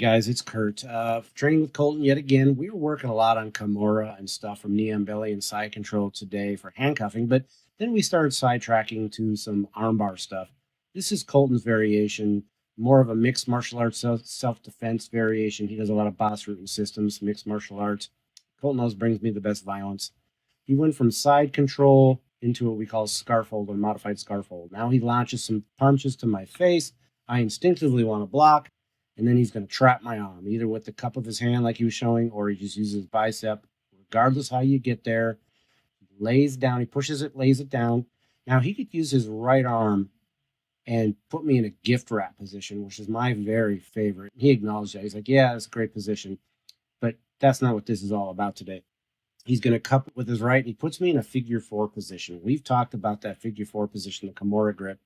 guys, it's Kurt. Training with Colton yet again. We were working a lot on Kimura and stuff from knee on belly and side control today for handcuffing, but then we started sidetracking to some armbar stuff. This is Colton's variation, more of a mixed martial arts self-defense variation. He does a lot of boss root and systems, mixed martial arts. Colton always brings me the best violence. He went from side control into what we call scarf hold or modified scarf hold. Now he launches some punches to my face. I instinctively want to block. And then he's going to trap my arm, either with the cup of his hand like he was showing, or he just uses his bicep. Regardless how you get there, he lays down, he pushes it, lays it down. Now he could use his right arm and put me in a gift wrap position, which is my very favorite. He acknowledged that. He's like, yeah, it's a great position. But that's not what this is all about today. He's going to cup it with his right, and he puts me in a figure four position. We've talked about that figure four position, the Kimura grip.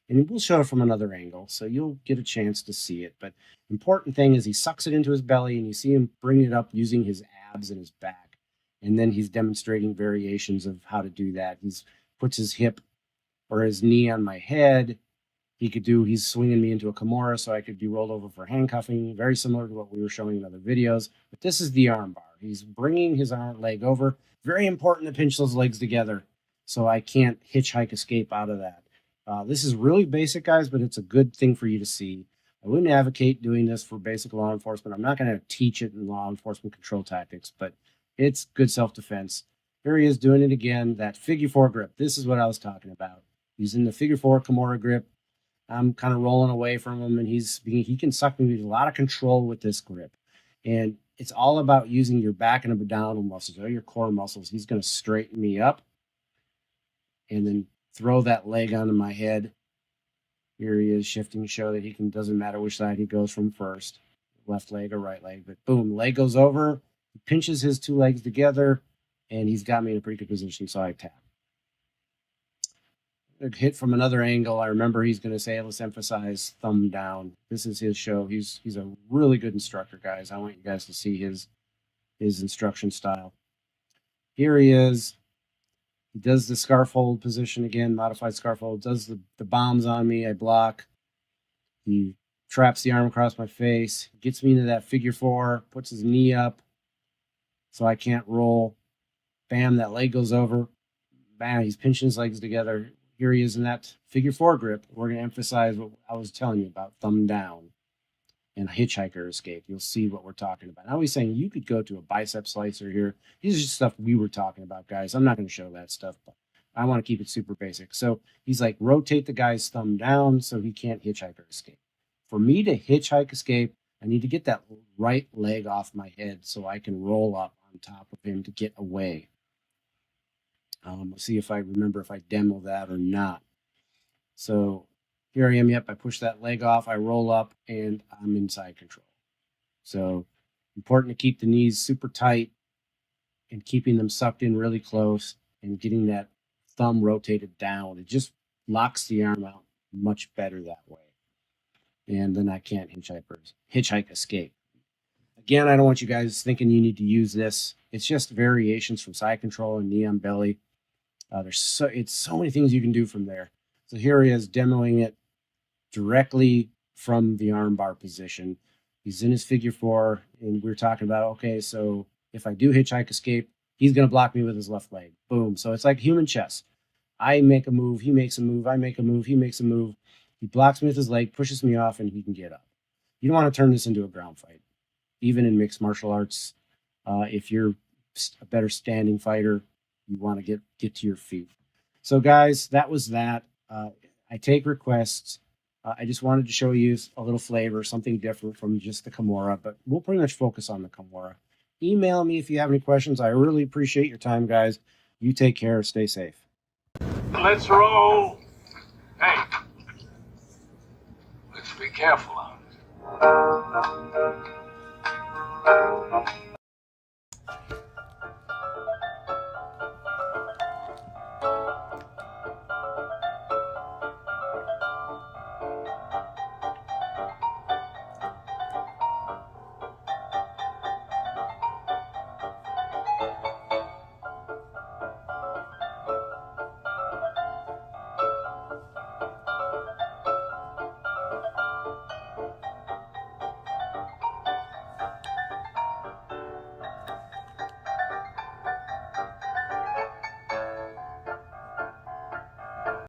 And we'll show it from another angle, so you'll get a chance to see it. But important thing is he sucks it into his belly, and you see him bring it up using his abs and his back. And then he's demonstrating variations of how to do that. He's puts his hip or his knee on my head. He's swinging me into a Kimura, so I could be rolled over for handcuffing, very similar to what we were showing in other videos. But this is the arm bar. He's bringing his leg over. Very important to pinch those legs together, so I can't hitchhike escape out of that. This is really basic, guys, but it's a good thing for you to see. I wouldn't advocate doing this for basic law enforcement. I'm not going to teach it in law enforcement control tactics, but it's good self-defense. Here he is doing it again, that figure four grip. This is what I was talking about. He's in the figure four Kimura grip. I'm kind of rolling away from him, and he can suck me with a lot of control with this grip. And it's all about using your back and abdominal muscles, or your core muscles. He's going to straighten me up and then throw that leg onto my head. Here he is shifting to show that doesn't matter which side he goes from first, left leg or right leg, but boom, leg goes over, he pinches his two legs together, and he's got me in a pretty good position, so I tap. A hit from another angle. I remember he's going to say, let's emphasize thumb down. This is his show. He's a really good instructor, guys. I want you guys to see his instruction style. Here he is. He does the scarf hold position again, modified scarf hold, does the bombs on me, I block. He traps the arm across my face, gets me into that figure four, puts his knee up so I can't roll. Bam, that leg goes over. Bam, he's pinching his legs together. Here he is in that figure four grip. We're going to emphasize what I was telling you about, thumb down and hitchhiker escape. You'll see what we're talking about. Now he's saying you could go to a bicep slicer here. These are just stuff we were talking about, guys. I'm not going to show that stuff, but I want to keep it super basic. So he's like, rotate the guy's thumb down so he can't hitchhiker escape. For me to hitchhike escape, I need to get that right leg off my head so I can roll up on top of him to get away. Let's see if I remember if I demo that or not. So here I am. Yep, I push that leg off. I roll up, and I'm in side control. So important to keep the knees super tight and keeping them sucked in really close and getting that thumb rotated down. It just locks the arm out much better that way. And then I can't hitchhike escape. Again, I don't want you guys thinking you need to use this. It's just variations from side control and knee on belly. It's so many things you can do from there. So here he is demoing it directly from the armbar position. He's in his figure four, and we're talking about, okay, so if I do hitchhike escape, he's going to block me with his left leg. Boom. So it's like human chess. I make a move, he makes a move, I make a move, he makes a move. He blocks me with his leg, pushes me off, and he can get up. You don't want to turn this into a ground fight. Even in mixed martial arts, if you're a better standing fighter, you want to get to your feet. So, guys, that was that. I take requests. I just wanted to show you a little flavor, something different from just the Kimura, but we'll pretty much focus on the Kimura. Email me if you have any questions. I really appreciate your time, guys. You take care. Stay safe. Let's roll. Hey, let's be careful out.